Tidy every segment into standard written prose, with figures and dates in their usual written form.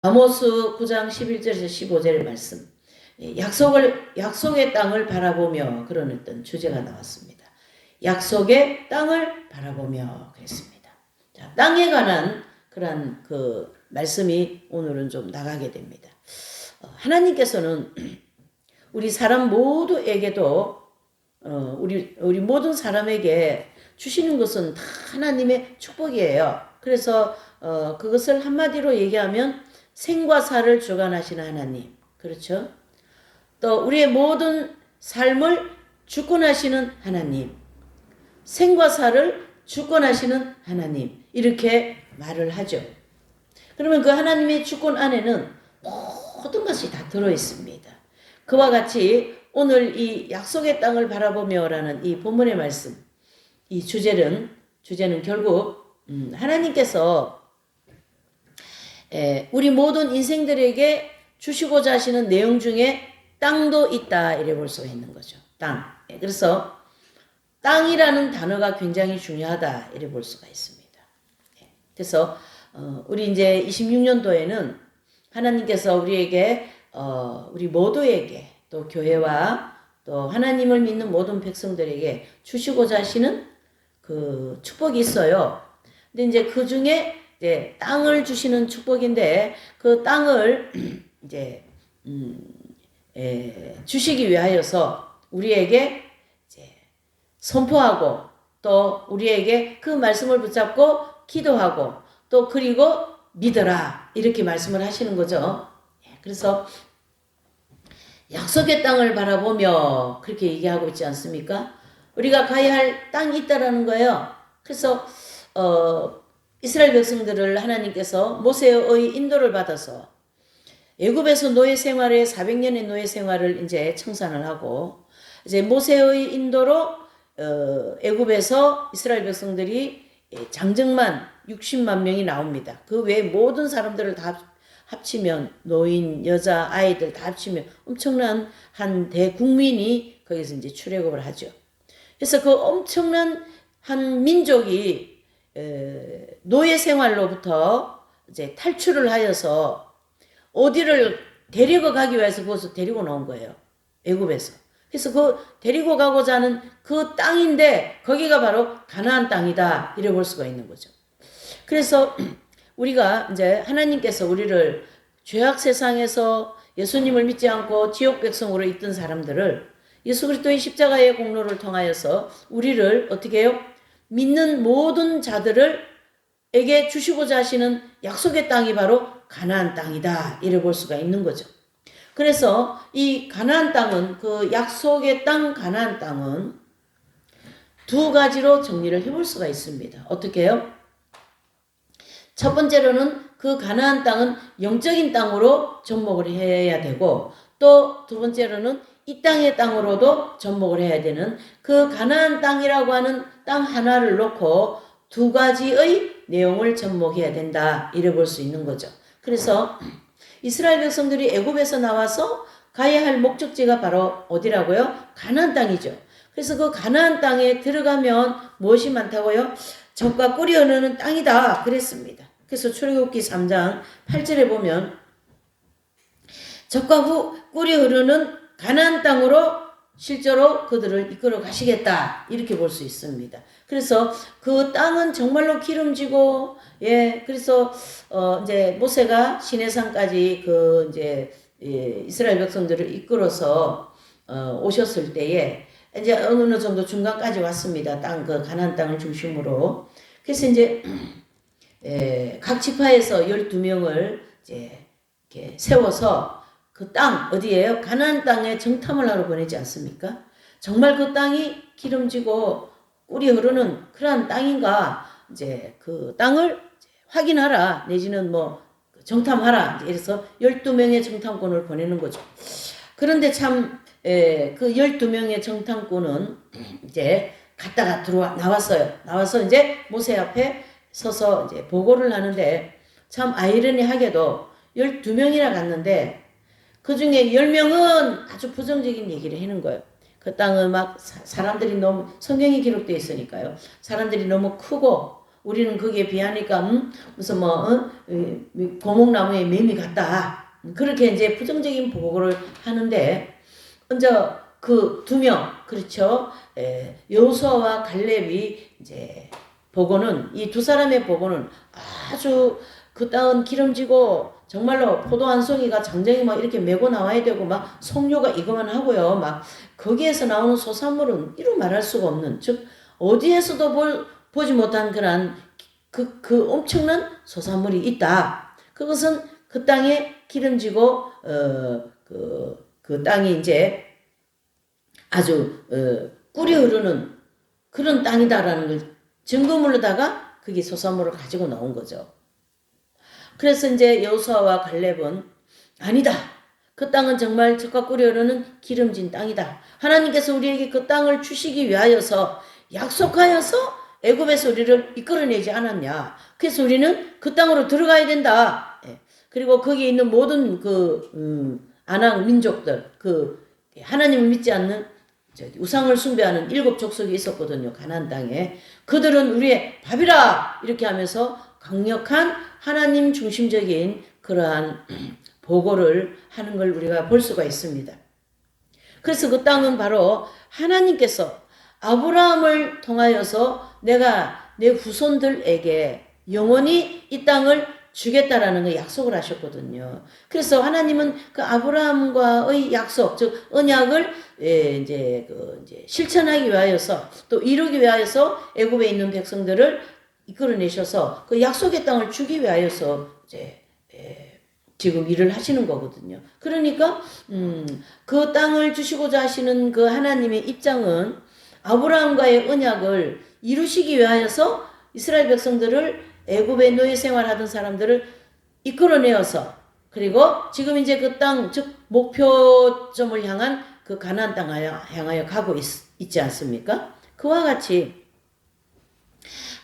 아모스 9장 11절에서 15절의 말씀. 약속의 땅을 바라보며 그런 어떤 주제가 나왔습니다. 약속의 땅을 바라보며 그랬습니다. 자, 땅에 관한 그런 그 말씀이 오늘은 좀 나가게 됩니다. 하나님께서는 우리 사람 모두에게도 우리 모든 사람에게 주시는 것은 다 하나님의 축복이에요. 그래서 그것을 한마디로 얘기하면 생과 사를 주관하시는 하나님, 그렇죠? 또 우리의 모든 삶을 주권하시는 하나님, 생과 사를 주권하시는 하나님, 이렇게 말을 하죠. 그러면 그 하나님의 주권 안에는 모든 것이 다 들어있습니다. 그와 같이 오늘 이 약속의 땅을 바라보며라는 이 본문의 말씀, 이 주제는 결국 하나님께서 우리 모든 인생들에게 주시고자 하시는 내용 중에 땅도 있다 이래 볼 수가 있는 거죠. 땅. 그래서 땅이라는 단어가 굉장히 중요하다 이래 볼 수가 있습니다. 그래서 우리 이제 26년도에는 하나님께서 우리에게 우리 모두에게 또 교회와 또 하나님을 믿는 모든 백성들에게 주시고자 하시는 그 축복이 있어요. 근데 이제 그 중에 이제 땅을 주시는 축복인데 그 땅을 이제 주시기 위하여서 우리에게 이제 선포하고 또 우리에게 그 말씀을 붙잡고 기도하고 또 그리고 믿어라 이렇게 말씀을 하시는 거죠. 그래서 약속의 땅을 바라보며 그렇게 얘기하고 있지 않습니까? 우리가 가야 할 땅이 있다라는 거예요. 그래서 이스라엘 백성들을 하나님께서 모세의 인도를 받아서 애굽에서 노예 생활에 400년의 노예 생활을 이제 청산을 하고 이제 모세의 인도로 애굽에서 이스라엘 백성들이 장정만 60만 명이 나옵니다. 그 외에 모든 사람들을 다 합치면 노인, 여자, 아이들 다 합치면 엄청난 한 대국민이 거기서 이제 출애굽을 하죠. 그래서 그 엄청난 한 민족이 노예 생활로부터 이제 탈출을 하여서 어디를 데리고 가기 위해서 그것을 데리고 나온 거예요. 애굽에서. 그래서 그 데리고 가고자 하는 그 땅인데 거기가 바로 가나안 땅이다 이래 볼 수가 있는 거죠. 그래서 우리가 이제 하나님께서 우리를 죄악 세상에서 예수님을 믿지 않고 지옥 백성으로 있던 사람들을 예수 그리스도의 십자가의 공로를 통하여서 우리를 어떻게 해요? 믿는 모든 자들에게 주시고자 하시는 약속의 땅이 바로 가나안 땅이다 이래 볼 수가 있는 거죠. 그래서 이 가나안 땅은 그 약속의 땅 가나안 땅은 두 가지로 정리를 해볼 수가 있습니다. 어떻게 해요? 첫 번째로는 그 가나안 땅은 영적인 땅으로 접목을 해야 되고 또 두 번째로는 이 땅의 땅으로도 접목을 해야 되는 그 가나안 땅이라고 하는 땅 하나를 놓고 두 가지의 내용을 접목해야 된다 이래 볼 수 있는 거죠. 그래서 이스라엘 백성들이 애굽에서 나와서 가야 할 목적지가 바로 어디라고요? 가나안 땅이죠. 그래서 그 가나안 땅에 들어가면 무엇이 많다고요? 젖과 꿀이 흐르는 땅이다 그랬습니다. 그래서 출애굽기 3장 8절에 보면 젖과 꿀이 흐르는 가나안 땅으로 실제로 그들을 이끌어 가시겠다 이렇게 볼 수 있습니다. 그래서 그 땅은 정말로 기름지고 그래서 이제 모세가 시내산까지 그 이제 이스라엘 백성들을 이끌어서 오셨을 때에 이제 어느 정도 중간까지 왔습니다. 땅 그 가나안 땅을 중심으로. 그래서 이제 각 지파에서 12명을 이제 이렇게 세워서 그 땅 어디예요? 가나안 땅에 정탐을 하러 보내지 않습니까? 정말 그 땅이 기름지고 꿀이 흐르는 그러한 땅인가 이제 그 땅을 확인하라 내지는 뭐 정탐하라 이래서 12명의 정탐꾼을 보내는 거죠. 그런데 참 그 12명의 정탐꾼은 이제 갔다가 나와서 이제 모세 앞에 서서 이제 보고를 하는데 참 아이러니하게도 12명이나 갔는데 그 중에 10명은 아주 부정적인 얘기를 하는 거예요. 그 땅은 막 사람들이 너무 성경이 기록되어 있으니까요. 사람들이 너무 크고 우리는 거기에 비하니까 무슨 고목나무에 매미 같다. 그렇게 이제 부정적인 보고를 하는데 먼저 그 두 명, 그렇죠? 여호수아와 갈렙이 이제 보고는, 이 두 사람의 보고는 아주 그 땅은 기름지고 정말로 포도 한 송이가 장정이 막 이렇게 메고 나와야 되고 막 송료가 이거만 하고요. 막 거기에서 나오는 소산물은 이루 말할 수가 없는, 즉 어디에서도 보지 못한 그런 그 엄청난 소산물이 있다. 그것은 그 땅에 기름지고 그 땅이 이제 아주 꿀이 흐르는 그런 땅이다라는 걸 증거물로다가 그게 소산물을 가지고 나온 거죠. 그래서 이제 여호수아와 갈렙은 아니다. 그 땅은 정말 젖과 꿀이 흐르는 기름진 땅이다. 하나님께서 우리에게 그 땅을 주시기 위하여서 약속하여서 애굽에서 우리를 이끌어내지 않았냐. 그래서 우리는 그 땅으로 들어가야 된다. 그리고 거기에 있는 모든 아낙 민족들, 하나님을 믿지 않는 우상을 숭배하는 7 족속이 있었거든요. 가나안 땅에. 그들은 우리의 밥이라 이렇게 하면서 강력한 하나님 중심적인 그러한 보고를 하는 걸 우리가 볼 수가 있습니다. 그래서 그 땅은 바로 하나님께서 아브라함을 통하여서 내가 내 후손들에게 영원히 이 땅을 주겠다라는 그 약속을 하셨거든요. 그래서 하나님은 그 아브라함과의 약속, 즉 언약을 이제 실천하기 위하여서 또 이루기 위하여서 애굽에 있는 백성들을 이끌어내셔서 그 약속의 땅을 주기 위하여서 이제 지금 일을 하시는 거거든요. 그러니까 그 땅을 주시고자 하시는 그 하나님의 입장은 아브라함과의 언약을 이루시기 위하여서 이스라엘 백성들을 애굽의 노예 생활하던 사람들을 이끌어내어서, 그리고 지금 이제 그 땅, 즉 목표점을 향한 그 가나안 땅 향하여 가고 있지 않습니까? 그와 같이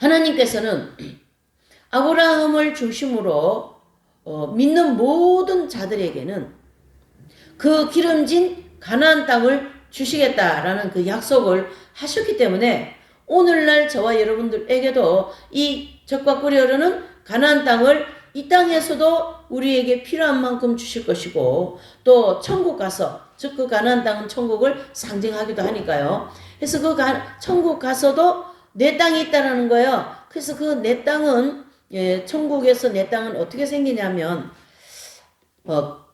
하나님께서는 아브라함을 중심으로 믿는 모든 자들에게는 그 기름진 가나안 땅을 주시겠다라는 그 약속을 하셨기 때문에 오늘날 저와 여러분들에게도 이 젖과 꿀이 흐르는 가나안 땅을 이 땅에서도 우리에게 필요한 만큼 주실 것이고, 또 천국 가서, 즉 그 가나안 땅은 천국을 상징하기도 하니까요. 그래서 천국 가서도 내 땅이 있다라는 거예요. 그래서 그 내 땅은 천국에서 내 땅은 어떻게 생기냐면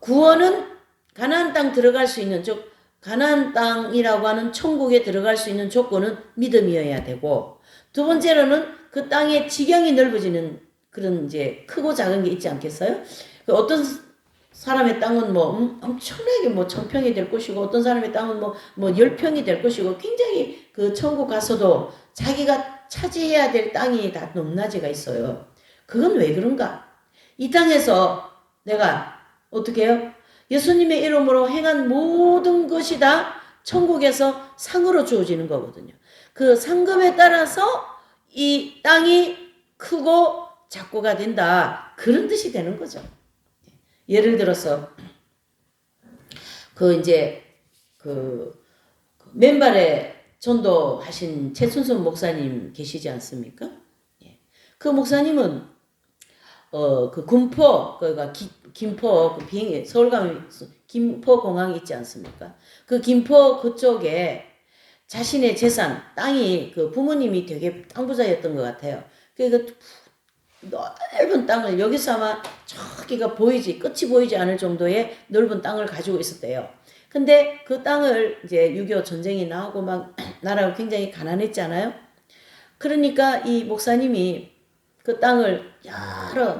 구원은 가나안 땅 들어갈 수 있는, 즉 가나안 땅이라고 하는 천국에 들어갈 수 있는 조건은 믿음이어야 되고, 두 번째로는 그 땅의 지경이 넓어지는 그런 이제 크고 작은 게 있지 않겠어요? 어떤 사람의 땅은 엄청나게 1000평이 될 것이고, 어떤 사람의 땅은 10평이 될 것이고, 굉장히 그 천국 가서도 자기가 차지해야 될 땅이 다 높낮이가 있어요. 그건 왜 그런가? 이 땅에서 내가 어떻게 해요? 예수님의 이름으로 행한 모든 것이 다 천국에서 상으로 주어지는 거거든요. 그 상급에 따라서 이 땅이 크고 작고가 된다. 그런 뜻이 되는 거죠. 예를 들어서 맨발에 전도하신 최순선 목사님 계시지 않습니까? 그 목사님은 그 군포, 김포 그 비행기 서울 가면 김포 공항이 있지 않습니까? 그 김포 그쪽에 자신의 재산, 땅이 그 부모님이 되게 땅 부자였던 것 같아요. 그 넓은 땅을, 여기서 아마 저기가 끝이 보이지 않을 정도의 넓은 땅을 가지고 있었대요. 근데 그 땅을 이제 6.25 전쟁이 나오고 막 나라가 굉장히 가난했잖아요. 그러니까 이 목사님이 그 땅을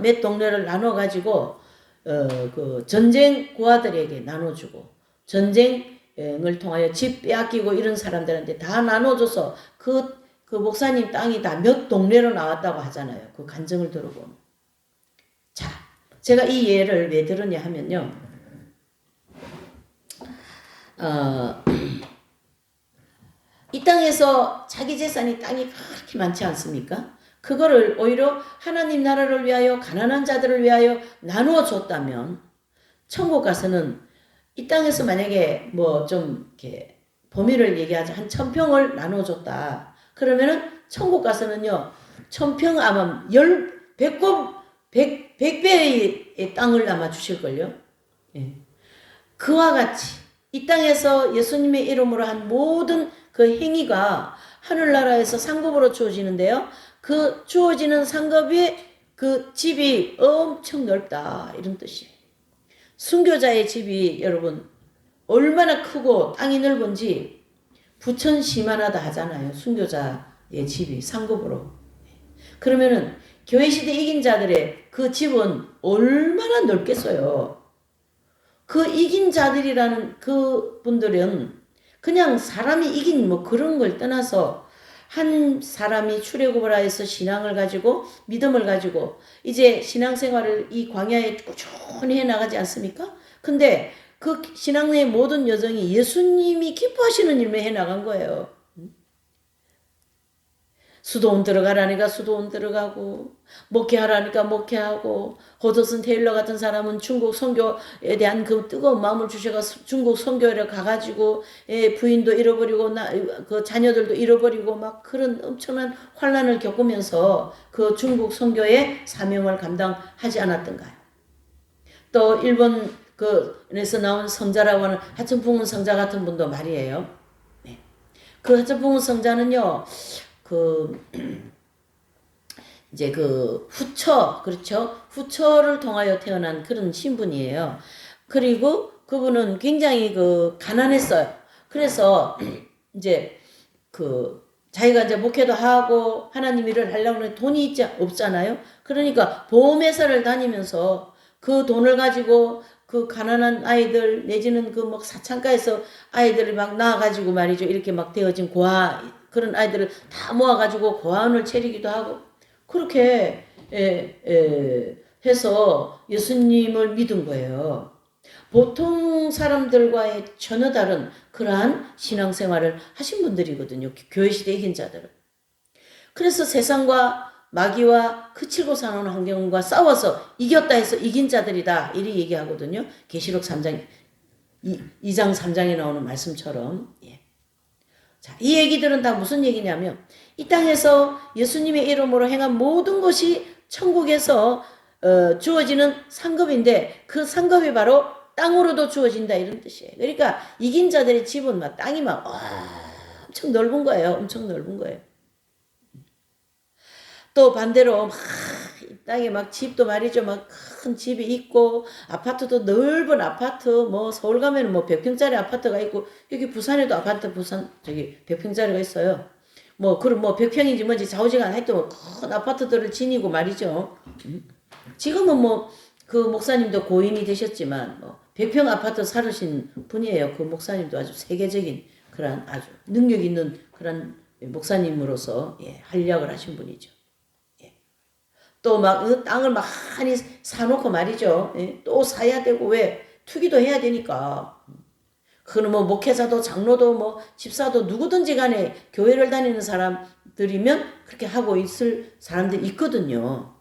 몇 동네를 나눠가지고 그 전쟁 고아들에게 나눠주고, 전쟁을 통하여 집 빼앗기고 이런 사람들한테 다 나눠줘서 그 목사님 땅이 다 몇 동네로 나왔다고 하잖아요. 그 간증을 들어보면. 자, 제가 이 예를 왜 들었냐 하면요. 이 땅에서 자기 재산이 땅이 그렇게 많지 않습니까? 그거를 오히려 하나님 나라를 위하여, 가난한 자들을 위하여 나누어 줬다면, 천국 가서는 이 땅에서 만약에 좀 이렇게 범위를 얘기하자, 한 1000평을 나누어 줬다. 그러면은 천국 가서는요, 천평 아마 열 백곱 백배의 땅을 아마 주실걸요. 예. 그와 같이 이 땅에서 예수님의 이름으로 한 모든 그 행위가 하늘나라에서 상급으로 주어지는데요. 그 주어지는 상급이 그 집이 엄청 넓다 이런 뜻이에요. 순교자의 집이 여러분 얼마나 크고 땅이 넓은지 부천시만하다 하잖아요. 순교자의 집이 상급으로. 그러면은 교회시대 이긴 자들의 그 집은 얼마나 넓겠어요. 그 이긴 자들이라는 그 분들은 그냥 사람이 이긴 뭐 그런 걸 떠나서 한 사람이 출애굽을 하여서 신앙을 가지고 믿음을 가지고 이제 신앙생활을 이 광야에 꾸준히 해나가지 않습니까? 근데 그 신앙의 모든 여정이 예수님이 기뻐하시는 일만 해나간 거예요. 수도원 들어가라니까 수도원 들어가고 목회하라니까 목회하고 호더슨 테일러 같은 사람은 중국 선교에 대한 그 뜨거운 마음을 주셔가 중국 선교에 가가지고 부인도 잃어버리고 그 자녀들도 잃어버리고 막 그런 엄청난 환란을 겪으면서 그 중국 선교의 사명을 감당하지 않았던가요? 또 일본 그에서 나온 성자라고 하는 하천풍은 성자 같은 분도 말이에요. 네. 그 하천풍은 성자는요. 이제 후처, 그렇죠? 후처를 통하여 태어난 그런 신분이에요. 그리고 그분은 굉장히 가난했어요. 그래서 이제 자기가 이제 목회도 하고 하나님 일을 하려고 하면 돈이 없잖아요. 그러니까 보험회사를 다니면서 그 돈을 가지고 그 가난한 아이들 내지는 막 사창가에서 아이들을 막 낳아가지고 말이죠. 이렇게 막 되어진 그런 아이들을 다 모아가지고 고아원을 차리기도 하고 그렇게 해서 예수님을 믿은 거예요. 보통 사람들과의 전혀 다른 그러한 신앙생활을 하신 분들이거든요. 교회시대 이긴 자들은. 그래서 세상과 마귀와 그치고 사는 환경과 싸워서 이겼다 해서 이긴 자들이다. 이리 얘기하거든요. 계시록 3장 2장 3장에 나오는 말씀처럼. 예. 자, 이 얘기들은 다 무슨 얘기냐면 이 땅에서 예수님의 이름으로 행한 모든 것이 천국에서 주어지는 상급인데 그 상급이 바로 땅으로도 주어진다 이런 뜻이에요. 그러니까 이긴 자들의 집은 막 땅이 막 엄청 넓은 거예요. 엄청 넓은 거예요. 또 반대로 막 이 땅에 막 집도 말이죠. 막 큰 집이 있고 아파트도 넓은 아파트 뭐 서울 가면 뭐 100평짜리 아파트가 있고 여기 부산에도 아파트 부산 저기 100평짜리가 있어요. 뭐 그럼 뭐 100평인지 뭔지 좌우지간 하여튼 큰 아파트들을 지니고 말이죠. 지금은 뭐 그 목사님도 고인이 되셨지만 뭐 100평 아파트 살으신 분이에요. 그 목사님도 아주 세계적인 그런 아주 능력 있는 그런 목사님으로서 활약을 하신 분이죠. 또 막 땅을 많이 사놓고 말이죠. 또 사야 되고 왜 투기도 해야 되니까. 그는 뭐 목회자도 장로도 뭐 집사도 누구든지 간에 교회를 다니는 사람들이면 그렇게 하고 있을 사람들이 있거든요.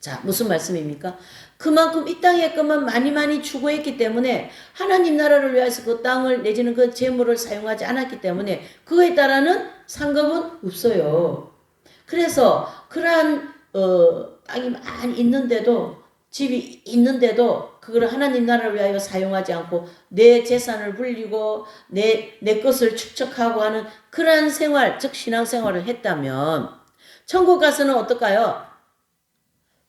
자, 무슨 말씀입니까? 그만큼 이 땅의 것만 많이 추구했기 때문에 하나님 나라를 위해서 그 땅을 내지는 그 재물을 사용하지 않았기 때문에 그거에 따라는 상급은 없어요. 그래서 그러한 땅이 많이 있는데도 집이 있는데도 그걸 하나님 나라를 위하여 사용하지 않고 내 재산을 불리고 내 것을 축적하고 하는 그러한 생활, 즉 신앙생활을 했다면 천국 가서는 어떨까요?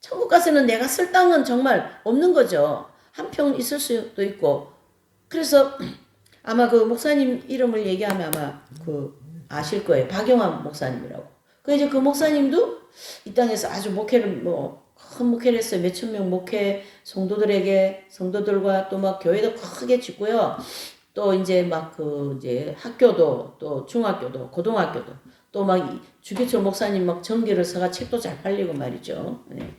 천국 가서는 내가 쓸 땅은 정말 없는 거죠. 한 평 있을 수도 있고. 그래서 아마 그 목사님 이름을 얘기하면 아마 아실 거예요. 박용환 목사님이라고. 이제 그 목사님도 이 땅에서 아주 목회를 큰 목회를 했어요. 몇천 명 목회 성도들과 또 막 교회도 크게 짓고요. 또 이제 막 이제 학교도 또 중학교도 고등학교도 또 막 주기철 목사님 막 전기를 써가 책도 잘 팔리고 말이죠. 네.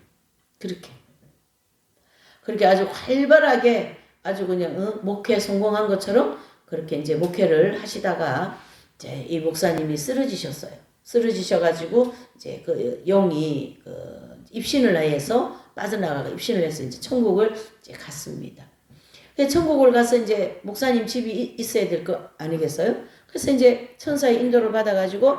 그렇게 아주 활발하게 아주 그냥 목회 성공한 것처럼 그렇게 이제 목회를 하시다가 이제 이 목사님이 쓰러지셨어요. 쓰러지셔가지고 이제 영이 입신을 해서 빠져나가고 입신을 해서 이제 천국을 이제 갔습니다. 천국을 가서 이제 목사님 집이 있어야 될 거 아니겠어요? 그래서 이제 천사의 인도를 받아가지고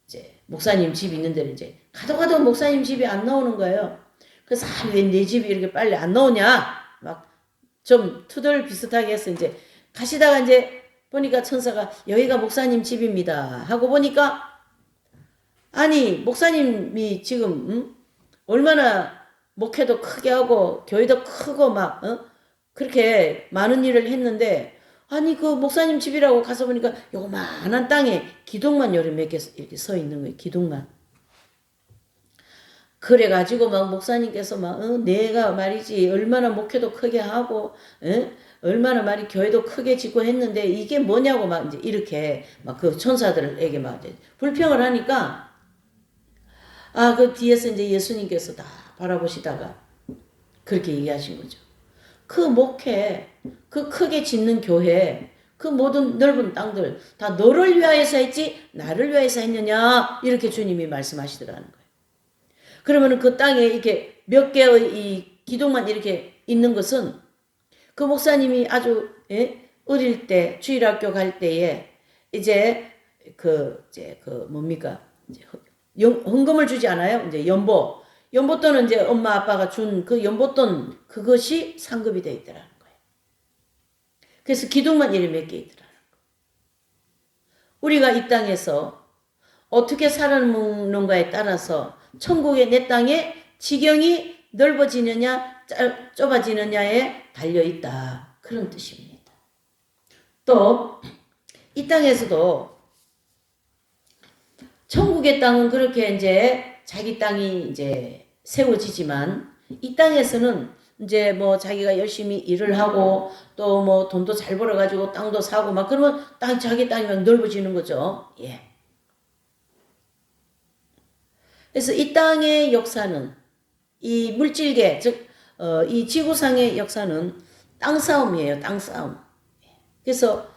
이제 목사님 집 있는 데를 이제 가도 목사님 집이 안 나오는 거예요. 그래서 왜 내 집이 이렇게 빨리 안 나오냐? 막 좀 투덜 비슷하게 해서 이제 가시다가 이제 보니까 천사가 여기가 목사님 집입니다 하고 보니까 아니 목사님이 지금 얼마나 목회도 크게 하고 교회도 크고 막 그렇게 많은 일을 했는데 아니 그 목사님 집이라고 가서 보니까 요만한 땅에 기둥만 요리 몇 개 이렇게 서 있는 거예요. 기둥만. 그래가지고 막 목사님께서 막 내가 말이지 얼마나 목회도 크게 하고 얼마나 말이 교회도 크게 짓고 했는데 이게 뭐냐고 막 이제 이렇게 막 그 천사들에게 막 이제 불평을 하니까 그 뒤에서 이제 예수님께서 다 바라보시다가 그렇게 얘기하신 거죠. 그 목회, 그 크게 짓는 교회, 그 모든 넓은 땅들 다 너를 위하여서 했지 나를 위하여서 했느냐 이렇게 주님이 말씀하시더라는 거예요. 그러면은 그 땅에 이렇게 몇 개의 이 기둥만 이렇게 있는 것은 그 목사님이 아주 어릴 때 주일학교 갈 때에 이제 그 뭡니까 헌금을 주지 않아요? 이제 연보돈은 이제 엄마 아빠가 준 그 연보돈 그것이 상급이 되어 있더라는 거예요. 그래서 기둥만 이렇게 몇 개 있더라는 거예요. 우리가 이 땅에서 어떻게 살아먹는가에 따라서 천국의 내 땅에 지경이 넓어지느냐 좁아지느냐에 달려있다. 그런 뜻입니다. 또 이 땅에서도 천국의 땅은 그렇게 이제 자기 땅이 이제 세워지지만 이 땅에서는 이제 뭐 자기가 열심히 일을 하고 또 뭐 돈도 잘 벌어가지고 땅도 사고 막 그러면 자기 땅이 막 넓어지는 거죠. 예. 그래서 이 땅의 역사는 이 물질계 즉 이 지구상의 역사는 땅 싸움이에요. 땅 싸움. 그래서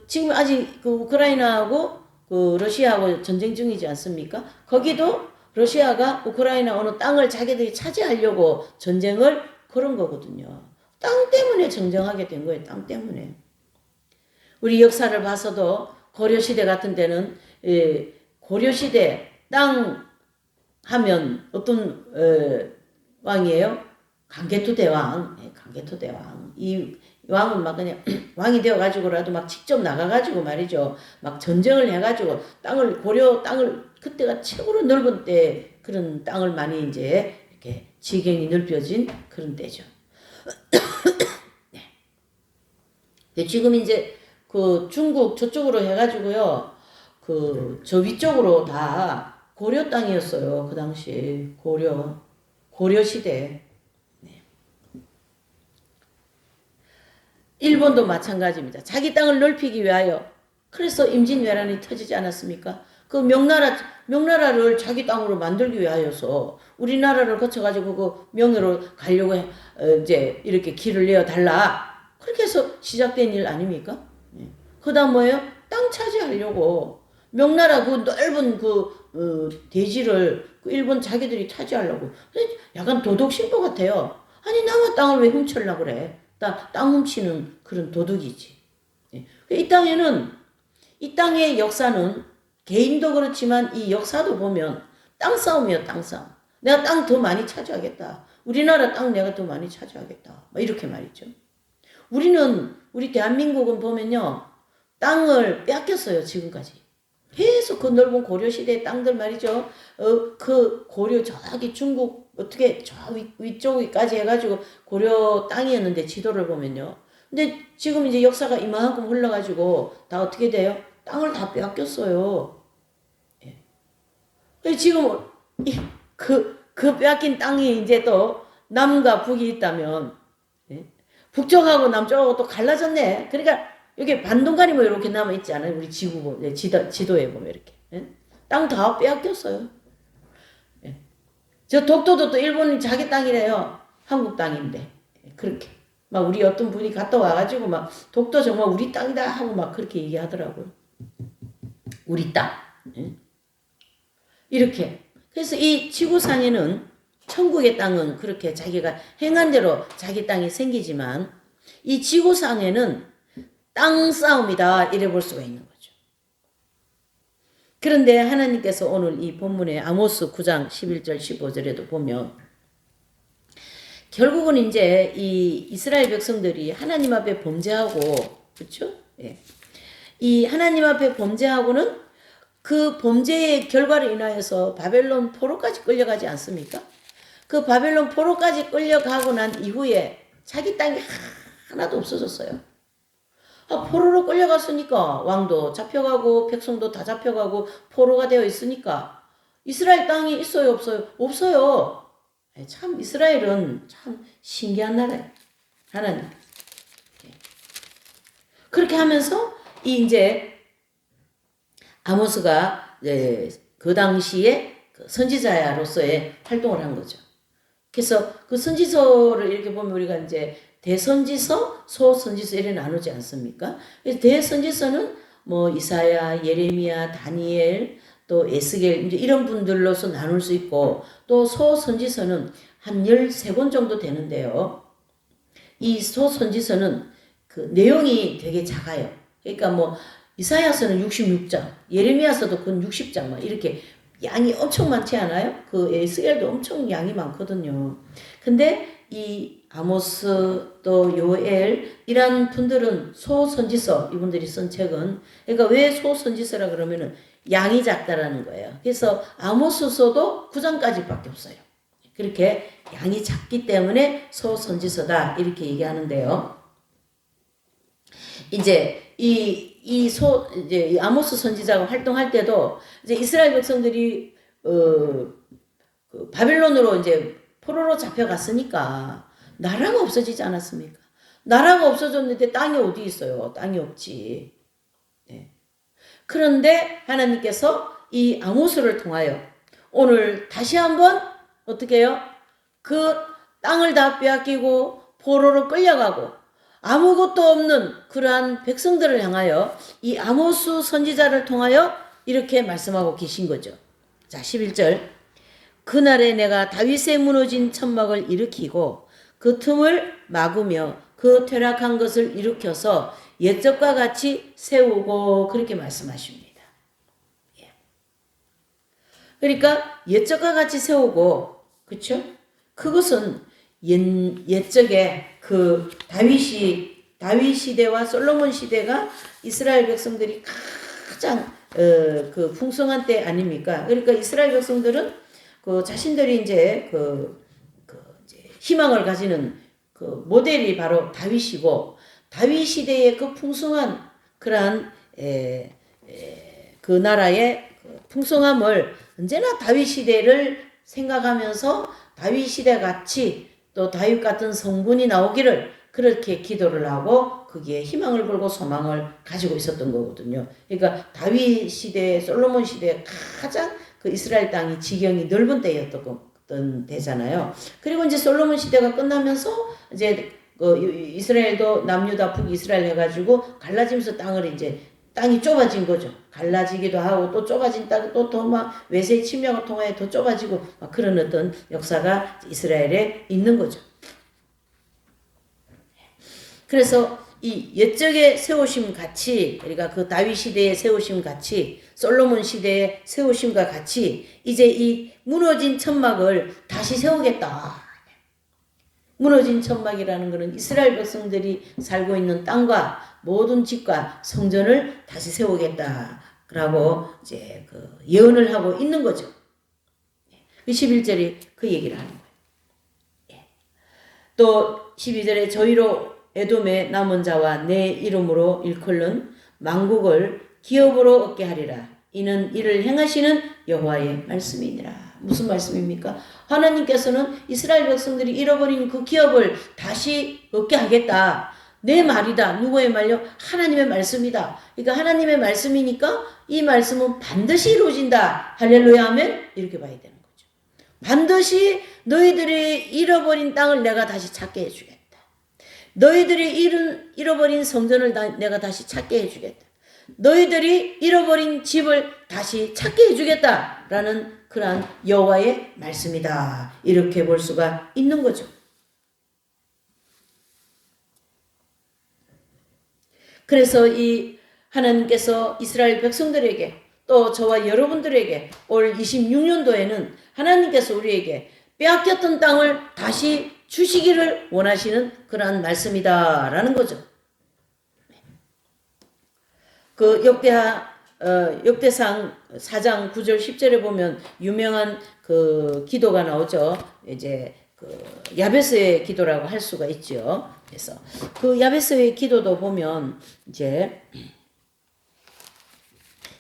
지금 아직 그 우크라이나하고 그 러시아하고 전쟁 중이지 않습니까? 거기도 러시아가 우크라이나 어느 땅을 자기들이 차지하려고 전쟁을 걸은 거거든요. 땅 때문에 전쟁하게 된 거예요. 땅 때문에. 우리 역사를 봐서도 고려시대 같은 데는 고려시대 땅 하면 어떤 왕이에요? 강개토대왕. 강개토대왕. 이 왕은 막 그냥 왕이 되어가지고라도 막 직접 나가가지고 말이죠. 막 전쟁을 해가지고 고려 땅을 그때가 최고로 넓은 때 그런 땅을 많이 이제 이렇게 지경이 넓혀진 그런 때죠. 네. 지금 이제 그 중국 저쪽으로 해가지고요. 저 위쪽으로 다 고려 땅이었어요. 그 당시 고려 시대. 네. 일본도 마찬가지입니다. 자기 땅을 넓히기 위하여 그래서 임진왜란이 터지지 않았습니까? 그 명나라를 자기 땅으로 만들기 위하여서 우리나라를 거쳐가지고 그 명으로 가려고 이제 이렇게 길을 내어 달라. 그렇게 해서 시작된 일 아닙니까? 네. 그다음 뭐예요? 땅 차지하려고 명나라 그 넓은 대지를 일본 자기들이 차지하려고. 약간 도덕심보 같아요. 아니 남의 땅을 왜 훔치려고 그래? 땅 훔치는 그런 도둑이지. 이 땅의 역사는 개인도 그렇지만 이 역사도 보면 땅 싸움이에요. 땅 싸움. 내가 땅 더 많이 차지하겠다. 우리나라 땅 내가 더 많이 차지하겠다. 이렇게 말이죠. 우리 대한민국은 보면요. 땅을 뺏겼어요. 지금까지. 계속 그 넓은 고려시대의 땅들 말이죠. 그 고려 저기 중국 어떻게 저 위쪽까지 해가지고 고려 땅이었는데 지도를 보면요. 근데 지금 이제 역사가 이만큼 흘러가지고 다 어떻게 돼요? 땅을 다 빼앗겼어요. 예. 지금 그 빼앗긴 땅이 이제 또 남과 북이 있다면 예? 북쪽하고 남쪽하고 또 갈라졌네. 그러니까 여기 반동간이 뭐 이렇게 남아있지 않아요? 우리 지도에 보면 이렇게. 예? 땅 다 빼앗겼어요. 예. 저 독도도 또 일본이 자기 땅이래요. 한국 땅인데. 그렇게. 막 우리 어떤 분이 갔다 와가지고 막 독도 정말 우리 땅이다 하고 막 그렇게 얘기하더라고요. 우리 땅. 예? 이렇게. 그래서 이 지구상에는 천국의 땅은 그렇게 자기가 행한 대로 자기 땅이 생기지만 이 지구상에는 땅 싸움이다 이래 볼 수가 있는 거죠. 그런데 하나님께서 오늘 이 본문의 아모스 9장 11절 15절에도 보면 결국은 이제 이 이스라엘 백성들이 하나님 앞에 범죄하고, 그렇죠? 예. 이 하나님 앞에 범죄하고는 그 범죄의 결과로 인하여서 바벨론 포로까지 끌려가지 않습니까? 그 바벨론 포로까지 끌려가고 난 이후에 자기 땅이 하나도 없어졌어요. 포로로 끌려갔으니까 왕도 잡혀가고 백성도 다 잡혀가고 포로가 되어 있으니까 이스라엘 땅이 있어요, 없어요? 없어요. 참 이스라엘은 참 신기한 나라예요. 하나님. 그렇게 하면서 이제 아모스가 그 당시에 선지자로서의 활동을 한 거죠. 그래서 그 선지서를 이렇게 보면 우리가 이제 대선지서, 소선지서 이렇게 나누지 않습니까? 그래서 대선지서는 뭐 이사야, 예레미야, 다니엘, 또 에스겔 이제 이런 분들로서 나눌 수 있고, 또 소선지서는 한 13권 정도 되는데요. 이 소선지서는 그 내용이 되게 작아요. 그러니까 뭐 이사야서는 66장, 예레미야서도 그 60장 막 이렇게 양이 엄청 많지 않아요? 그 에스겔도 엄청 양이 많거든요. 근데 이 아모스 또 요엘 이런 분들은 소선지서, 이분들이 쓴 책은, 그러니까 왜 소선지서라 그러면은 양이 작다라는 거예요. 그래서 아모스서도 9장까지밖에 없어요. 그렇게 양이 작기 때문에 소선지서다 이렇게 얘기하는데요. 이제 이제 이 아모스 선지자가 활동할 때도 이제 이스라엘 백성들이 그 바빌론으로 이제 포로로 잡혀갔으니까 나라가 없어지지 않았습니까? 나라가 없어졌는데 땅이 어디 있어요? 땅이 없지. 네. 그런데 하나님께서 이 아모스를 통하여 오늘 다시 한번 어떻게 해요? 그 땅을 다 빼앗기고 포로로 끌려가고 아무것도 없는 그러한 백성들을 향하여 이 아모스 선지자를 통하여 이렇게 말씀하고 계신 거죠. 자, 11절. 그날에 내가 다윗의 무너진 천막을 일으키고 그 틈을 막으며 그 퇴락한 것을 일으켜서 옛적과 같이 세우고, 그렇게 말씀하십니다. 예. 그러니까 옛적과 같이 세우고, 그렇죠? 그것은 옛적에 그 다윗 시대와 솔로몬 시대가 이스라엘 백성들이 가장 그 풍성한 때 아닙니까? 그러니까 이스라엘 백성들은 그 자신들이 이제 이제 희망을 가지는 그 모델이 바로 다윗이고, 다윗 시대의 그 풍성한 그러한 그 나라의 풍성함을 언제나 다윗 시대를 생각하면서 다윗 시대 같이 또 다윗 같은 성군이 나오기를 그렇게 기도를 하고 거기에 희망을 걸고 소망을 가지고 있었던 거거든요. 그러니까 다윗 시대, 솔로몬 시대 가장 그 이스라엘 땅이 지경이 넓은 때였던 때잖아요. 그리고 이제 솔로몬 시대가 끝나면서 이제 이스라엘도 남유다 북이스라엘 해가지고 갈라지면서 땅이 좁아진 거죠. 갈라지기도 하고 또 좁아진 땅 또 더 막 외세 침략을 통하여 더 좁아지고 막 그런 어떤 역사가 이스라엘에 있는 거죠. 그래서 이 옛적에 세우심 같이, 그러니까 그 다윗 시대에 세우심 같이, 솔로몬 시대에 세우심과 같이 이제 이 무너진 천막을 다시 세우겠다. 무너진 천막이라는 것은 이스라엘 백성들이 살고 있는 땅과 모든 집과 성전을 다시 세우겠다라고 이제 그 예언을 하고 있는 거죠. 11절이 그 얘기를 하는 거예요. 또 12절에 저희로 에돔의 남은 자와 내 이름으로 일컬는 만국을 기업으로 얻게 하리라. 이는 이를 행하시는 여호와의 말씀이니라. 무슨 말씀입니까? 하나님께서는 이스라엘 백성들이 잃어버린 그 기업을 다시 얻게 하겠다. 내 말이다. 누구의 말요? 하나님의 말씀이다. 그러니까 하나님의 말씀이니까 이 말씀은 반드시 이루어진다. 할렐루야 하면 이렇게 봐야 되는 거죠. 반드시 너희들이 잃어버린 땅을 내가 다시 찾게 해주겠다. 너희들이 잃어버린 성전을 내가 다시 찾게 해주겠다. 너희들이 잃어버린 집을 다시 찾게 해주겠다라는 그러한 여호와의 말씀이다. 이렇게 볼 수가 있는 거죠. 그래서 이 하나님께서 이스라엘 백성들에게 또 저와 여러분들에게 올 26년도에는 하나님께서 우리에게 빼앗겼던 땅을 다시 주시기를 원하시는 그러한 말씀이다라는 거죠. 그 역대상 4장 9절 10절에 보면 유명한 그 기도가 나오죠. 이제 그 야베스의 기도라고 할 수가 있죠. 그래서 그 야베스의 기도도 보면 이제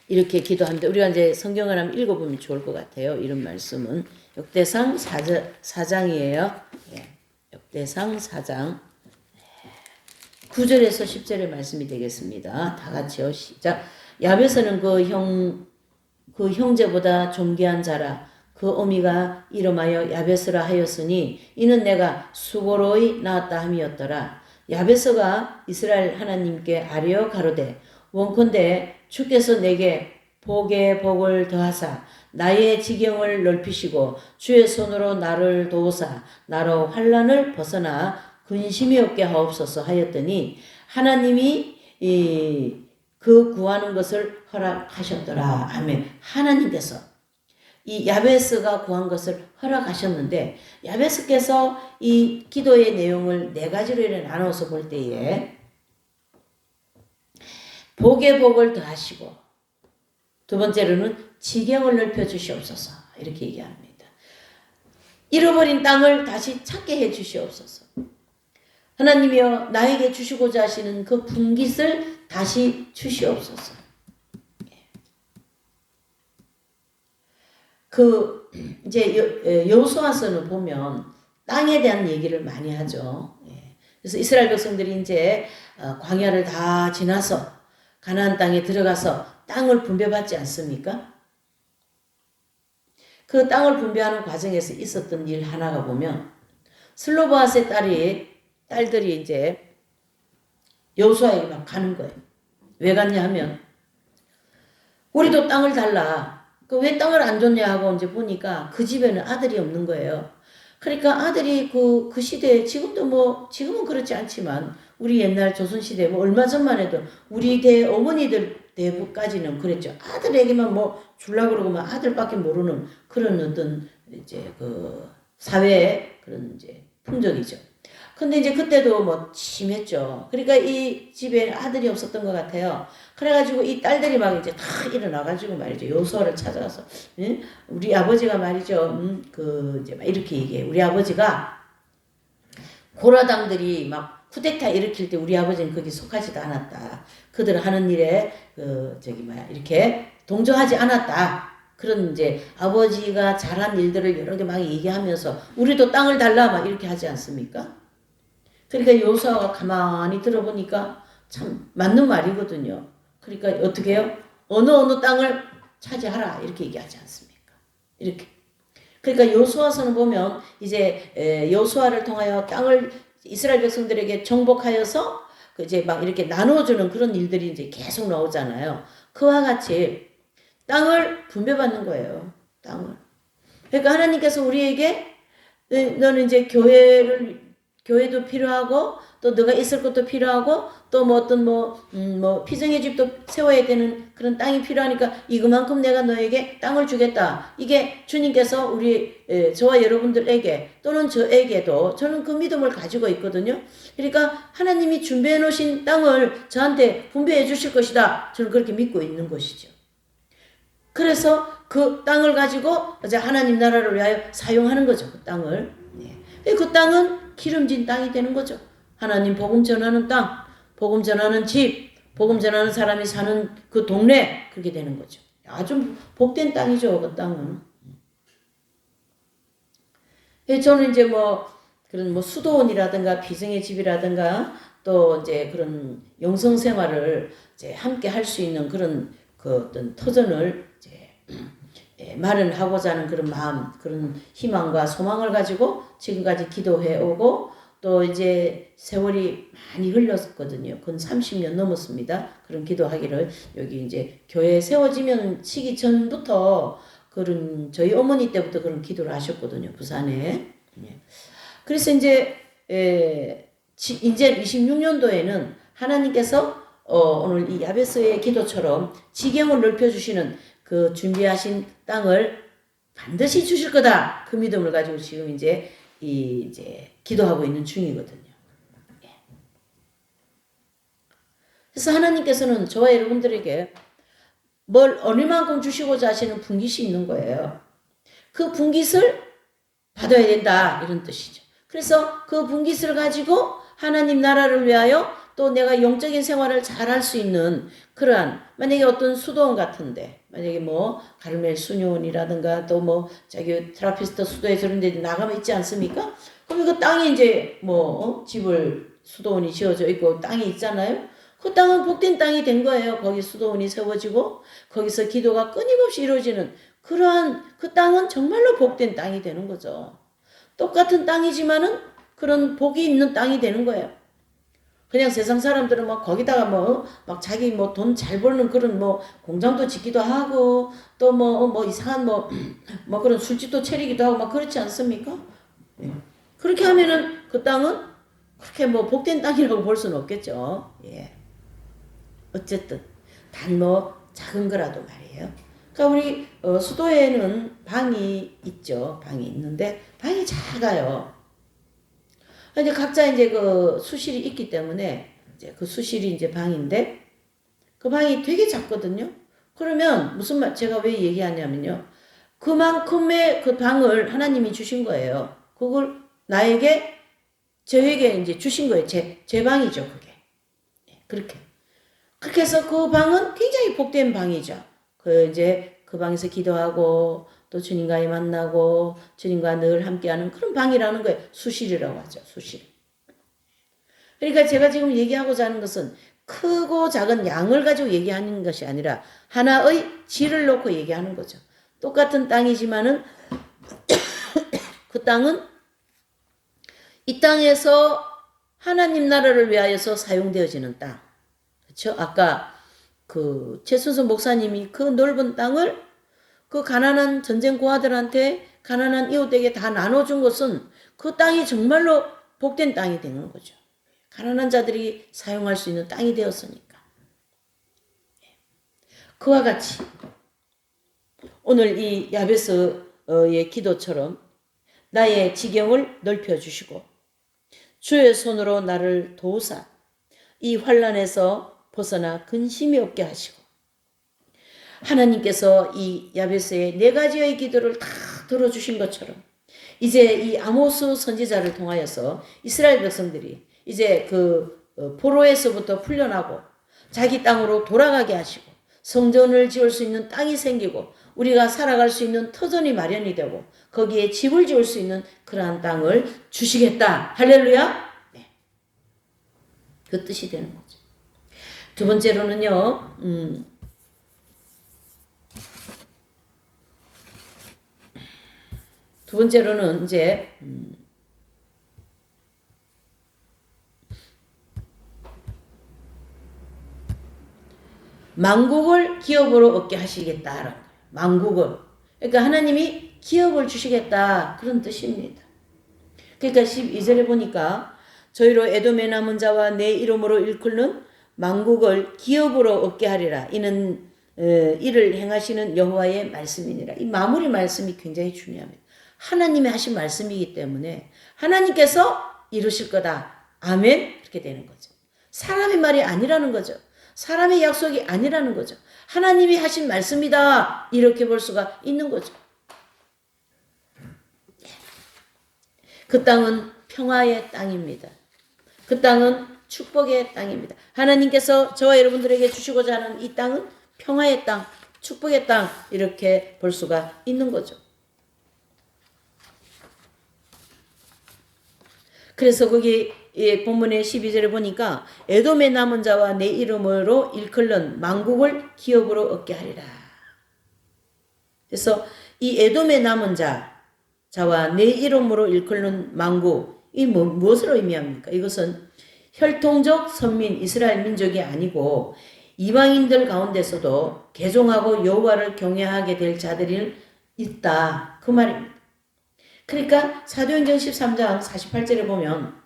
이렇게 기도합니다. 우리가 이제 성경을 한번 읽어보면 좋을 것 같아요. 이런 말씀은 역대상 4장이에요. 예, 역대상 4장 9절에서 10절의 말씀이 되겠습니다. 다 같이요. 시작. 야베스는 그 형제보다 존귀한 자라. 그 어미가 이름하여 야베스라 하였으니 이는 내가 수고로이 낳았다 함이었더라. 야베스가 이스라엘 하나님께 아뢰어 가로되 원컨대 주께서 내게 복에 복을 더하사 나의 지경을 넓히시고 주의 손으로 나를 도우사 나로 환난을 벗어나 근심이 없게 하옵소서 하였더니 하나님이 그 구하는 것을 허락하셨더라. 아멘. 하나님께서 이 야베스가 구한 것을 허락하셨는데 야베스께서 이 기도의 내용을 네 가지로 이렇게 나눠서 볼 때에 복의 복을 더하시고 두 번째로는 지경을 넓혀 주시옵소서 이렇게 얘기합니다. 잃어버린 땅을 다시 찾게 해 주시옵소서. 하나님이여 나에게 주시고자 하시는 그 분깃을 다시 주시옵소서. 그 이제 여호수아서는 보면 땅에 대한 얘기를 많이 하죠. 그래서 이스라엘 백성들이 이제 광야를 다 지나서 가나안 땅에 들어가서 땅을 분배받지 않습니까? 그 땅을 분배하는 과정에서 있었던 일 하나가 보면 슬로바앗의 딸들이 이제 여호수아에게 막 가는 거예요. 왜 갔냐 하면 우리도 땅을 달라. 왜 땅을 안 줬냐 하고 이제 보니까 그 집에는 아들이 없는 거예요. 그러니까 아들이 그 시대에 지금은 그렇지 않지만 우리 옛날 조선시대 얼마 전만 해도 우리 어머니들 대부까지는 그랬죠. 아들에게만 줄라 그러고 아들밖에 모르는 그런 어떤 이제 그 사회의 그런 이제 풍적이죠. 근데 이제 그때도 심했죠. 그러니까 이 집에 아들이 없었던 것 같아요. 그래가지고 이 딸들이 막 이제 다 일어나가지고 말이죠. 여호수아를 찾아가서, 우리 아버지가 말이죠. 이제 막 이렇게 얘기해. 우리 아버지가 고라당들이 막 쿠데타 일으킬 때 우리 아버지는 거기 속하지도 않았다. 그들 하는 일에, 이렇게 동조하지 않았다. 그런 이제 아버지가 잘한 일들을 여러 개 막 얘기하면서 우리도 땅을 달라 막 이렇게 하지 않습니까? 그러니까 여호수아가 가만히 들어보니까 참 맞는 말이거든요. 그러니까 어떻게 해요? 어느 땅을 차지하라 이렇게 얘기하지 않습니까? 이렇게. 그러니까 여호수아서는 보면 이제 여호수아를 통하여 땅을 이스라엘 백성들에게 정복하여서 이제 막 이렇게 나눠주는 그런 일들이 이제 계속 나오잖아요. 그와 같이 땅을 분배받는 거예요. 땅을. 그러니까 하나님께서 우리에게 너는 이제 교회도 필요하고 또 너가 있을 것도 필요하고 또 어떤 피정의 집도 세워야 되는 그런 땅이 필요하니까 이거만큼 내가 너에게 땅을 주겠다. 이게 주님께서 저와 여러분들에게 또는 저에게도 저는 그 믿음을 가지고 있거든요. 그러니까 하나님이 준비해 놓으신 땅을 저한테 분배해 주실 것이다. 저는 그렇게 믿고 있는 것이죠. 그래서 그 땅을 가지고 이제 하나님 나라를 위하여 사용하는 거죠. 그 땅을. 그 땅은 기름진 땅이 되는 거죠. 하나님 복음 전하는 땅, 복음 전하는 집, 복음 전하는 사람이 사는 그 동네 그렇게 되는 거죠. 아주 복된 땅이죠. 그 땅은. 저는 이제 그런 수도원이라든가 비정의 집이라든가 또 이제 그런 영성 생활을 이제 함께 할 수 있는 그런 그 어떤 터전을 이제 마련하고자 하는 그런 마음, 그런 희망과 소망을 가지고 지금까지 기도해 오고 또 이제 세월이 많이 흘렀거든요. 근 30년 넘었습니다. 그런 기도하기를 여기 이제 교회 세워지면 시기 전부터 그런 저희 어머니 때부터 그런 기도를 하셨거든요. 부산에. 그래서 이제 26년도에는 하나님께서 오늘 이 야베스의 기도처럼 지경을 넓혀주시는 그 준비하신 땅을 반드시 주실 거다. 그 믿음을 가지고 지금 이제 기도하고 있는 중이거든요. 그래서 하나님께서는 저와 여러분들에게 뭘 어느만큼 주시고자 하시는 분깃이 있는 거예요. 그 분깃을 받아야 된다 이런 뜻이죠. 그래서 그 분깃을 가지고 하나님 나라를 위하여 또 내가 영적인 생활을 잘 할 수 있는 그러한 만약에 어떤 수도원 같은데 만약에 뭐 가르멜 수녀원이라든가 또 뭐 자기 트라피스트 수도에 저런 데 나가면 있지 않습니까? 그럼 그 땅에 이제 뭐 집을 수도원이 지어져 있고 땅이 있잖아요. 그 땅은 복된 땅이 된 거예요. 거기 수도원이 세워지고 거기서 기도가 끊임없이 이루어지는 그러한 그 땅은 정말로 복된 땅이 되는 거죠. 똑같은 땅이지만은 그런 복이 있는 땅이 되는 거예요. 그냥 세상 사람들은 막 거기다가 뭐 막 자기 뭐 돈 잘 벌는 그런 뭐 공장도 짓기도 하고 또 뭐 이상한 뭐 그런 술집도 차리기도 하고 막 그렇지 않습니까? 예. 그렇게 하면은 그 땅은 그렇게 뭐 복된 땅이라고 볼 수는 없겠죠. 예. 어쨌든 단 뭐 작은 거라도 말이에요. 그러니까 우리 수도에는 방이 있죠. 방이 있는데 방이 작아요. 이제 각자 이제 그 수실이 있기 때문에 이제 그 수실이 이제 방인데 그 방이 되게 작거든요. 그러면 무슨 말 제가 왜 얘기하냐면요. 그만큼의 그 방을 하나님이 주신 거예요. 그걸 나에게 저에게 이제 주신 거예요. 제 방이죠, 그게. 그렇게. 그렇게 해서 그 방은 굉장히 복된 방이죠. 그 이제 그 방에서 기도하고 또 주님과의 만나고 주님과 늘 함께하는 그런 방이라는 거예요. 수실이라고 하죠. 수실. 그러니까 제가 지금 얘기하고자 하는 것은 크고 작은 양을 가지고 얘기하는 것이 아니라 하나의 질을 놓고 얘기하는 거죠. 똑같은 땅이지만은 그 땅은 이 땅에서 하나님 나라를 위하여서 사용되어지는 땅. 그렇죠? 아까 그 최순수 목사님이 그 넓은 땅을 그 가난한 전쟁 고아들한테 가난한 이웃에게 다 나눠준 것은 그 땅이 정말로 복된 땅이 되는 거죠. 가난한 자들이 사용할 수 있는 땅이 되었으니까. 그와 같이 오늘 이 야베스의 기도처럼 나의 지경을 넓혀주시고 주의 손으로 나를 도우사 이 환난에서 벗어나 근심이 없게 하시고 하나님께서 이 야베스의 4가지의 기도를 다 들어주신 것처럼 이제 이 아모스 선지자를 통하여서 이스라엘 백성들이 이제 그 포로에서부터 풀려나고 자기 땅으로 돌아가게 하시고 성전을 지을 수 있는 땅이 생기고 우리가 살아갈 수 있는 터전이 마련이 되고 거기에 집을 지을 수 있는 그러한 땅을 주시겠다. 할렐루야. 네. 그 뜻이 되는 거죠. 두 번째로는요. 두 번째로는 이제 만국을 기업으로 얻게 하시겠다라는 거예요. 만국을. 그러니까 하나님이 기업을 주시겠다 그런 뜻입니다. 그러니까 12절에 보니까 저희로 에돔에 남은 자와 내 이름으로 일컫는 만국을 기업으로 얻게 하리라. 이는 이를 행하시는 여호와의 말씀이니라. 이 마무리 말씀이 굉장히 중요합니다. 하나님이 하신 말씀이기 때문에 하나님께서 이루실 거다. 아멘. 그렇게 되는 거죠. 사람의 말이 아니라는 거죠. 사람의 약속이 아니라는 거죠. 하나님이 하신 말씀이다. 이렇게 볼 수가 있는 거죠. 그 땅은 평화의 땅입니다. 그 땅은 축복의 땅입니다. 하나님께서 저와 여러분들에게 주시고자 하는 이 땅은 평화의 땅, 축복의 땅 이렇게 볼 수가 있는 거죠. 그래서 거기 본문의 12절에 보니까 에돔의 남은 자와 내 이름으로 일컬는 만국을 기업으로 얻게 하리라. 그래서 이 에돔의 남은 자와 내 이름으로 일컬는 만국 이 무엇을 의미합니까? 이것은 혈통적 선민 이스라엘 민족이 아니고 이방인들 가운데서도 개종하고 여호와를 경외하게 될 자들이 있다. 그 말입니다. 그러니까 사도행전 13장 48절에 보면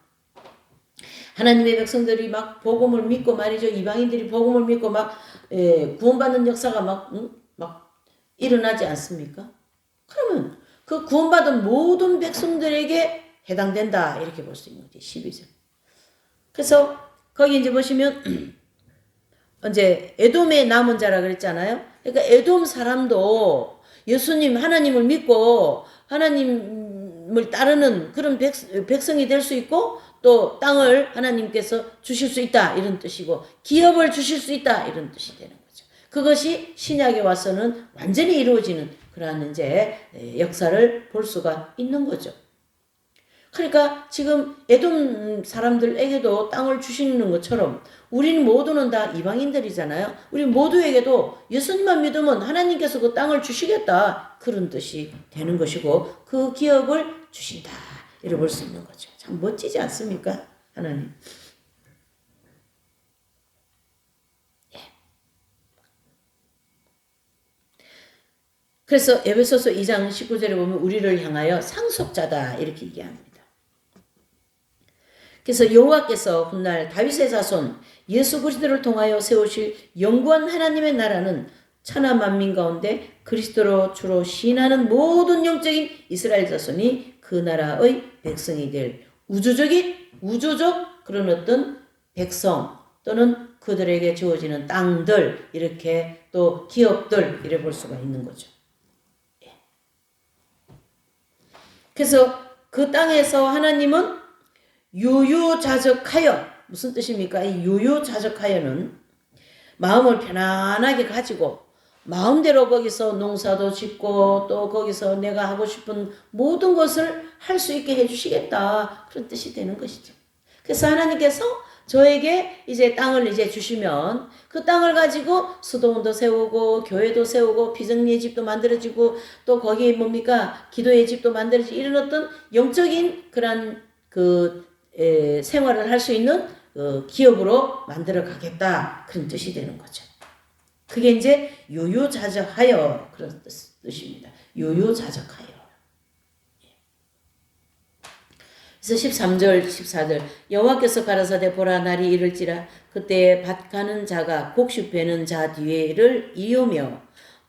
하나님의 백성들이 막 복음을 믿고 말이죠. 이방인들이 복음을 믿고 막 구원받는 역사가 막 일어나지 않습니까? 그러면 그 구원받은 모든 백성들에게 해당된다. 이렇게 볼 수 있는 거지. 12절. 그래서 거기 이제 보시면 이제 에돔의 남은 자라 그랬잖아요. 그러니까 에돔 사람도 예수님 하나님을 믿고 하나님을 따르는 그런 백성이 될 수 있고 또 땅을 하나님께서 주실 수 있다 이런 뜻이고 기업을 주실 수 있다 이런 뜻이 되는 거죠. 그것이 신약에 와서는 완전히 이루어지는 그러한 이제 역사를 볼 수가 있는 거죠. 그러니까 지금 에돔 사람들에게도 땅을 주시는 것처럼 우리는 모두는 다 이방인들이잖아요. 우리 모두에게도 예수님만 믿으면 하나님께서 그 땅을 주시겠다 그런 뜻이 되는 것이고 그 기업을 주신다 이렇게 볼 수 있는 거죠. 참 멋지지 않습니까? 하나님. 예. 그래서 에베소서 2장 19절에 보면 우리를 향하여 상속자다 이렇게 얘기합니다. 그래서 여호와께서 훗날 다윗의 자손 예수 그리스도를 통하여 세우실 영구한 하나님의 나라는 천하 만민 가운데 그리스도로 주로 신하는 모든 영적인 이스라엘 자손이 그 나라의 백성이 될 우주적 그런 어떤 백성 또는 그들에게 주어지는 땅들 이렇게 또 기업들 이래 볼 수가 있는 거죠. 그래서 그 땅에서 하나님은 유유자적하여 무슨 뜻입니까? 이 유유자적하여는 마음을 편안하게 가지고 마음대로 거기서 농사도 짓고 또 거기서 내가 하고 싶은 모든 것을 할 수 있게 해주시겠다 그런 뜻이 되는 것이죠. 그래서 하나님께서 저에게 이제 땅을 이제 주시면 그 땅을 가지고 수도원도 세우고 교회도 세우고 비정리의 집도 만들어지고 또 거기에 뭡니까 기도의 집도 만들어지고 이런 어떤 영적인 그런 생활을 할 수 있는 기업으로 만들어 가겠다 그런 뜻이 되는 거죠. 그게 이제 유유자적하여 그런 뜻입니다. 유유자적하여. 그래서 13절 14절 여호와께서 가라사대 보라 날이 이를지라 그때 밭 가는 자가 곡식 베는 자 뒤를 이으며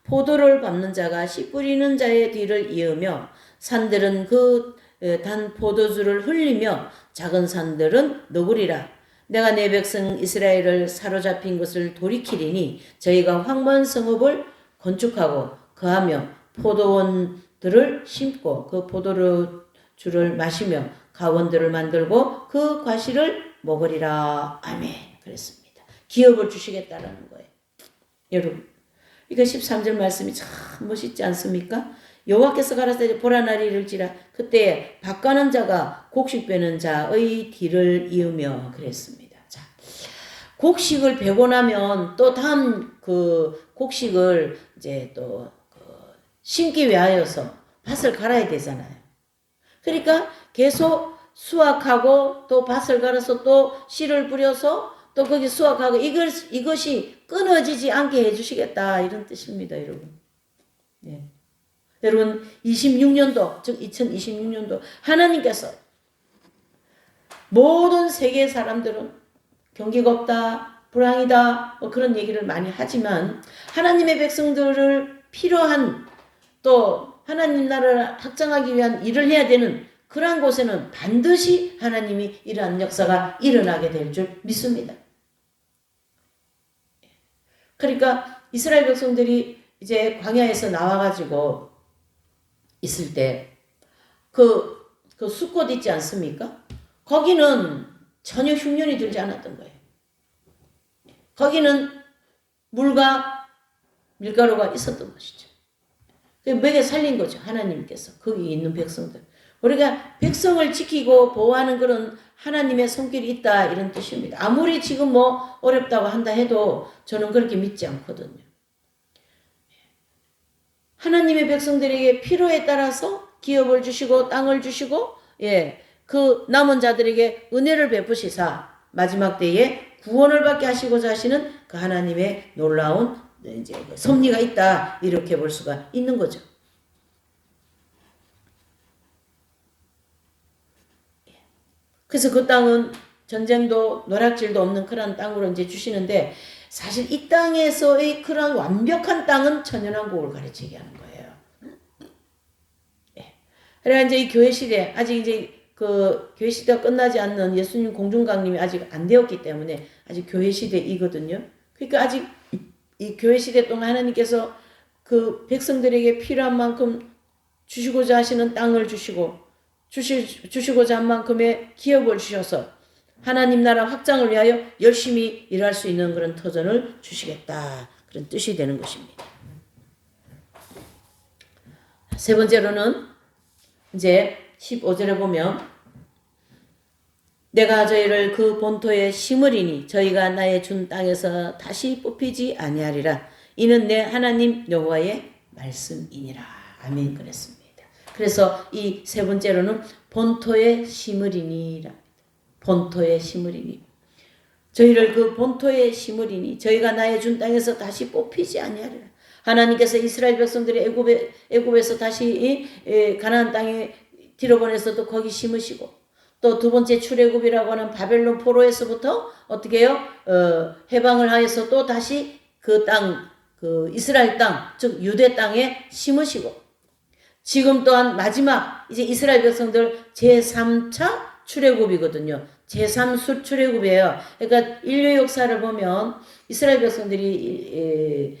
포도를 밟는 자가 씨 뿌리는 자의 뒤를 이으며 산들은 그 단 포도주를 흘리며 작은 산들은 너구리라. 내가 내 백성 이스라엘을 사로잡힌 것을 돌이키리니 저희가 황무한 성읍을 건축하고 거하며 포도원들을 심고 그 포도주를 마시며 가원들을 만들고 그 과실을 먹으리라. 아멘. 그랬습니다. 기업을 주시겠다라는 거예요. 여러분 이거 13절 말씀이 참 멋있지 않습니까? 여호와께서 가라사대 보라 날이 이를지라 그때 밭 가는 자가 곡식 베는 자의 뒤를 이으며 그랬습니다. 자, 곡식을 베고 나면 또 다음 그 곡식을 이제 또 심기 위하여서 밭을 갈아야 되잖아요. 그러니까 계속 수확하고 또 밭을 갈아서 또 씨를 뿌려서 또 거기 수확하고 이것이 끊어지지 않게 해주시겠다 이런 뜻입니다, 여러분. 네. 여러분 26년도 즉 2026년도 하나님께서 모든 세계의 사람들은 경기가 없다 불황이다 뭐 그런 얘기를 많이 하지만 하나님의 백성들을 필요한 또 하나님 나라를 확장하기 위한 일을 해야 되는 그러한 곳에는 반드시 하나님이 이러한 역사가 일어나게 될 줄 믿습니다. 그러니까 이스라엘 백성들이 이제 광야에서 나와가지고 있을 때 그 숫꽃 있지 않습니까? 거기는 전혀 흉년이 들지 않았던 거예요. 거기는 물과 밀가루가 있었던 것이죠. 먹여 살린 거죠. 하나님께서 거기 있는 백성들. 우리가 백성을 지키고 보호하는 그런 하나님의 손길이 있다 이런 뜻입니다. 아무리 지금 뭐 어렵다고 한다 해도 저는 그렇게 믿지 않거든요. 하나님의 백성들에게 필요에 따라서 기업을 주시고 땅을 주시고 그 남은 자들에게 은혜를 베푸시사 마지막 때에 구원을 받게 하시고자 하시는 그 하나님의 놀라운 이제 섭리가 있다 이렇게 볼 수가 있는 거죠. 그래서 그 땅은 전쟁도 노략질도 없는 그런 땅으로 이제 주시는데 사실 이 땅에서의 그런 완벽한 땅은 천연왕국을 가르치게 하는 거예요. 예. 그래 이제 이 교회 시대 아직 이제 그 교회 시대가 끝나지 않는 예수님 공중강림이 아직 안 되었기 때문에 아직 교회 시대이거든요. 그러니까 아직 이 교회 시대 동안 하나님께서 그 백성들에게 필요한 만큼 주시고자 하시는 땅을 주시고자 한 만큼의 기업을 주셔서 하나님 나라 확장을 위하여 열심히 일할 수 있는 그런 터전을 주시겠다. 그런 뜻이 되는 것입니다. 세 번째로는 이제 15절에 보면 내가 저희를 그 본토에 심으리니 저희가 나의 준 땅에서 다시 뽑히지 아니하리라. 이는 내 하나님 여호와의 말씀이니라. 아멘. 그랬습니다. 그래서 이 세 번째로는 본토에 심으리니라. 본토에 심으리니 저희를 그 본토에 심으리니 저희가 나의 준 땅에서 다시 뽑히지 아니하리라. 하나님께서 이스라엘 백성들이 애굽에서 다시 가나안 땅에 들여보내서도 거기 심으시고 또 두 번째 출애굽이라고 하는 바벨론 포로에서부터 어떻게 해요? 해방을 하여서 또 다시 그 땅, 그 이스라엘 땅, 즉 유대 땅에 심으시고 지금 또한 마지막 이제 이스라엘 백성들 제3차 출애굽이거든요. 제3수 출애굽이에요. 그러니까 인류 역사를 보면 이스라엘 백성들이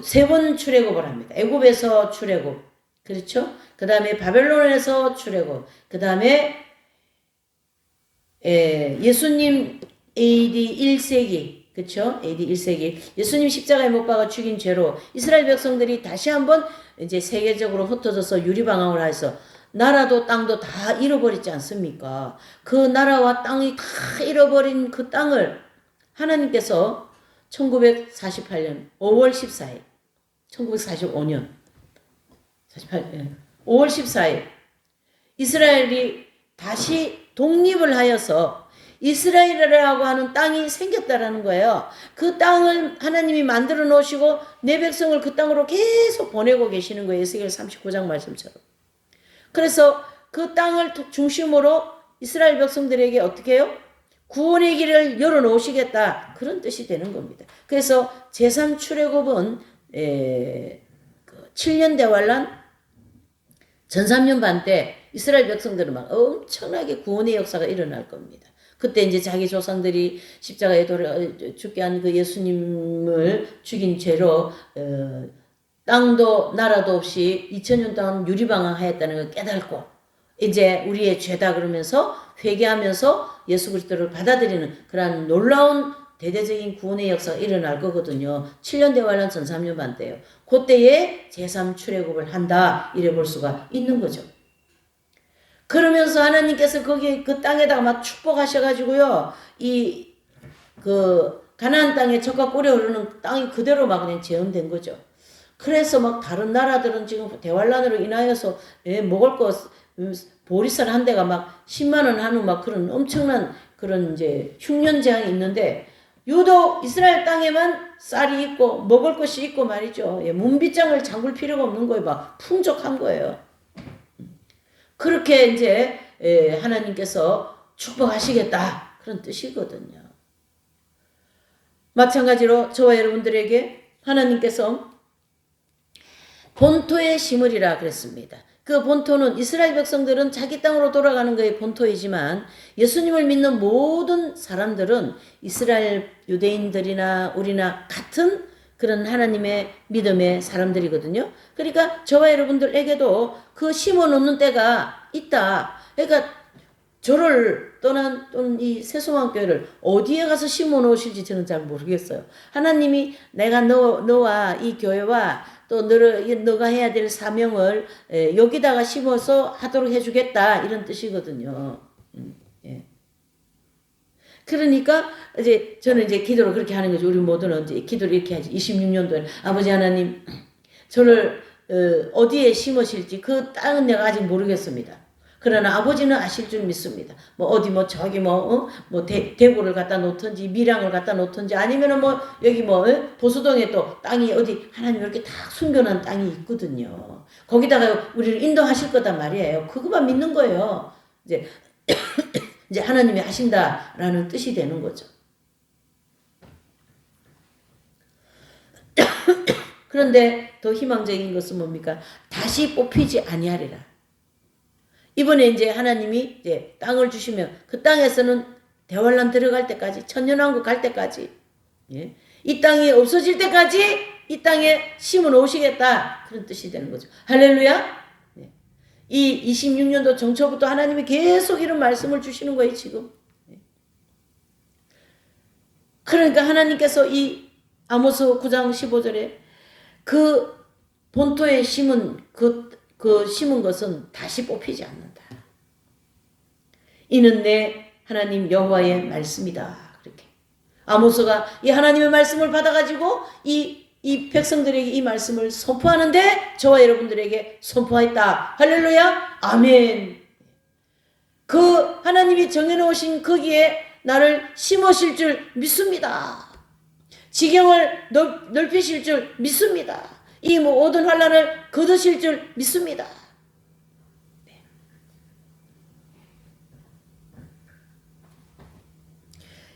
세 번 출애굽을 합니다. 애굽에서 출애굽, 그렇죠? 그 다음에 바벨론에서 출애굽, 그 다음에 예수님 AD 1세기, 그렇죠? AD 1세기 예수님 십자가에 못 박아 죽인 죄로 이스라엘 백성들이 다시 한번 이제 세계적으로 흩어져서 유리방황을 해서 나라도 땅도 다 잃어버리지 않습니까? 그 나라와 땅이 다 잃어버린 그 땅을 하나님께서 1948년 5월 14일 1945년 5월 14일 이스라엘이 다시 독립을 하여서 이스라엘이라고 하는 땅이 생겼다라는 거예요. 그 땅을 하나님이 만들어 놓으시고 내 백성을 그 땅으로 계속 보내고 계시는 거예요. 에스겔 39장 말씀처럼. 그래서 그 땅을 중심으로 이스라엘 백성들에게 어떻게 해요? 구원의 길을 열어놓으시겠다. 그런 뜻이 되는 겁니다. 그래서 제3출애굽은 7년 대환란 전3년 반 때 이스라엘 백성들은 막 엄청나게 구원의 역사가 일어날 겁니다. 그때 이제 자기 조상들이 십자가에 죽게 한 그 예수님을 죽인 죄로 땅도 나라도 없이 2000년 동안 유리방황하였다는 걸 깨닫고 이제 우리의 죄다 그러면서 회개하면서 예수 그리스도를 받아들이는 그런 놀라운 대대적인 구원의 역사가 일어날 거거든요. 7년 대환란 전 3년 반 때요. 그때에 제3출애굽을 한다 이래 볼 수가 있는 거죠. 그러면서 하나님께서 거기 그 땅에다가 막 축복하셔가지고요. 그 가나안 땅에 젖과 꿀이 흐르는 땅이 그대로 막 그냥 재현된 거죠. 그래서 막 다른 나라들은 지금 대환란으로 인하여서 먹을 거 보리쌀 한 대가 막 10만 원 하는 막 그런 엄청난 그런 이제 흉년 재앙이 있는데 유독 이스라엘 땅에만 쌀이 있고 먹을 것이 있고 말이죠. 문빗장을 잠글 필요가 없는 거예요. 막 풍족한 거예요. 그렇게 이제 하나님께서 축복하시겠다 그런 뜻이거든요. 마찬가지로 저와 여러분들에게 하나님께서 본토에 심으리라 그랬습니다. 그 본토는 이스라엘 백성들은 자기 땅으로 돌아가는 것이 본토이지만 예수님을 믿는 모든 사람들은 이스라엘 유대인들이나 우리나 같은 그런 하나님의 믿음의 사람들이거든요. 그러니까 저와 여러분들에게도 그 심어놓는 때가 있다. 그러니까 저를 또는 이 새소망교회를 어디에 가서 심어놓으실지 저는 잘 모르겠어요. 하나님이 내가 너와 이 교회와 또 너가 해야 될 사명을 여기다가 심어서 하도록 해주겠다 이런 뜻이거든요. 예. 그러니까 이제 저는 이제 기도를 그렇게 하는 거죠. 우리 모두는 이제 기도를 이렇게 하지. 26년도에 아버지 하나님 저를 어디에 심으실지 그 땅은 내가 아직 모르겠습니다. 그러나 아버지는 아실 줄 믿습니다. 뭐 어디 뭐 저기 뭐 대구를 갖다 놓든지 밀양을 갖다 놓든지 아니면은 뭐 여기 뭐 보수동에 또 땅이 어디 하나님 이렇게 딱 숨겨놓은 땅이 있거든요. 거기다가 우리를 인도하실 거단 말이에요. 그거만 믿는 거예요. 이제 이제 하나님이 하신다라는 뜻이 되는 거죠. 그런데 더 희망적인 것은 뭡니까? 다시 뽑히지 아니하리라. 이번에 이제 하나님이 이제 땅을 주시면 그 땅에서는 대환란 들어갈 때까지, 천년왕국 갈 때까지, 예? 이 땅이 없어질 때까지 이 땅에 심어 놓으시겠다, 그런 뜻이 되는 거죠. 할렐루야. 예. 이 26년도 정초부터 하나님이 계속 이런 말씀을 주시는 거예요, 지금. 예. 그러니까 하나님께서 이 아모스 9장 15절에 그 본토에 심은 그 심은 것은 다시 뽑히지 않는다. 이는 내 하나님 여호와의 말씀이다. 그렇게 아모스가 이 하나님의 말씀을 받아가지고 이 백성들에게 이 말씀을 선포하는데 저와 여러분들에게 선포했다. 할렐루야. 아멘. 그 하나님이 정해놓으신 거기에 나를 심으실 줄 믿습니다. 지경을 넓히실 줄 믿습니다. 이 모든 환난을 거두실 줄 믿습니다. 네.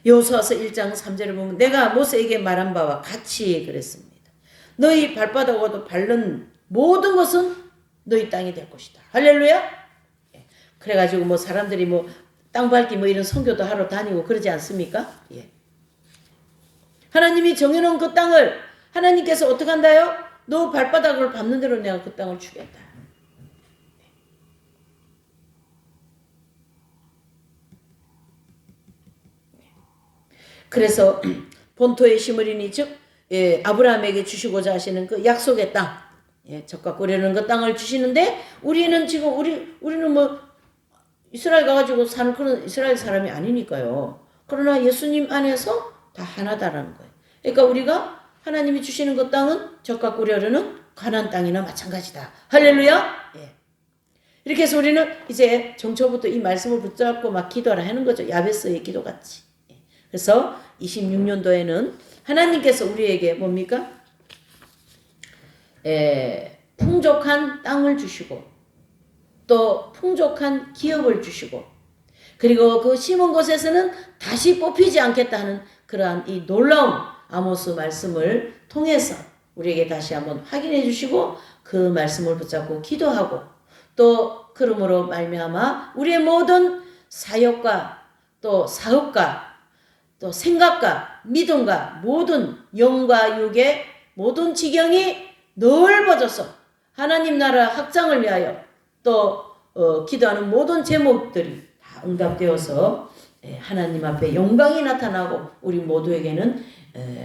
여호수아서 1장 3절을 보면 내가 모세에게 말한 바와 같이 그랬습니다. 너희 발바닥으로 밟는 모든 것은 너희 땅이 될 것이다. 할렐루야. 예. 그래가지고 뭐 사람들이 뭐 땅 밟기 뭐 이런 선교도 하러 다니고 그러지 않습니까? 예. 하나님이 정해놓은 그 땅을 하나님께서 어떻게 한다요? 너 발바닥을 밟는 대로 내가 그 땅을 주겠다. 그래서 본토에 심으리니 즉 아브라함에게 주시고자 하시는 그 약속의 땅, 적과 꿀이는 그 땅을 주시는데 우리는 지금 우리는 뭐 이스라엘 가가지고 사는 그런 이스라엘 사람이 아니니까요. 그러나 예수님 안에서 다 하나다라는 거예요. 그러니까 우리가 하나님이 주시는 그 땅은 적과 꿀이 흐르는 가나안 땅이나 마찬가지다. 할렐루야. 예. 이렇게 해서 우리는 이제 정초부터 이 말씀을 붙잡고 막 기도하라 하는 거죠. 야베스의 기도같이. 예. 그래서 26년도에는 하나님께서 우리에게 뭡니까? 풍족한 땅을 주시고 또 풍족한 기업을 주시고 그리고 그 심은 곳에서는 다시 뽑히지 않겠다 하는 그러한 이 놀라운 아모스 말씀을 통해서 우리에게 다시 한번 확인해 주시고 그 말씀을 붙잡고 기도하고 또 그러므로 말미암아 우리의 모든 사역과 또 사업과 또 생각과 믿음과 모든 영과 육의 모든 지경이 넓어져서 하나님 나라 확장을 위하여 또 기도하는 모든 제목들이 다 응답되어서 하나님 앞에 영광이 나타나고 우리 모두에게는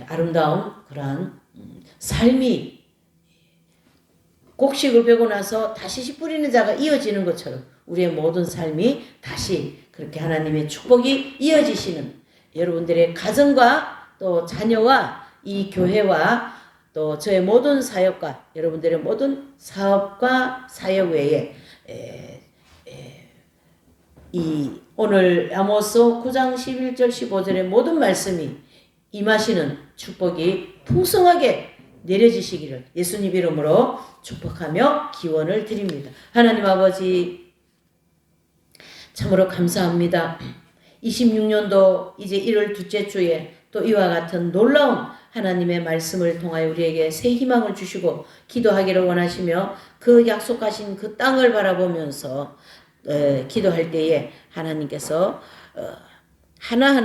아름다운 그러한 삶이 곡식을 베고 나서 다시 씨 뿌리는 자가 이어지는 것처럼 우리의 모든 삶이 다시 그렇게 하나님의 축복이 이어지시는 여러분들의 가정과 또 자녀와 이 교회와 또 저의 모든 사역과 여러분들의 모든 사업과 사역 외에 이 오늘 아모스 9장 11절 15절의 모든 말씀이 임하시는 축복이 풍성하게 내려지시기를 예수님 이름으로 축복하며 기원을 드립니다. 하나님 아버지 참으로 감사합니다. 26년도 이제 1월 둘째 주에 또 이와 같은 놀라운 하나님의 말씀을 통하여 우리에게 새 희망을 주시고 기도하기를 원하시며 그 약속하신 그 땅을 바라보면서 기도할 때에 하나님께서 하나하나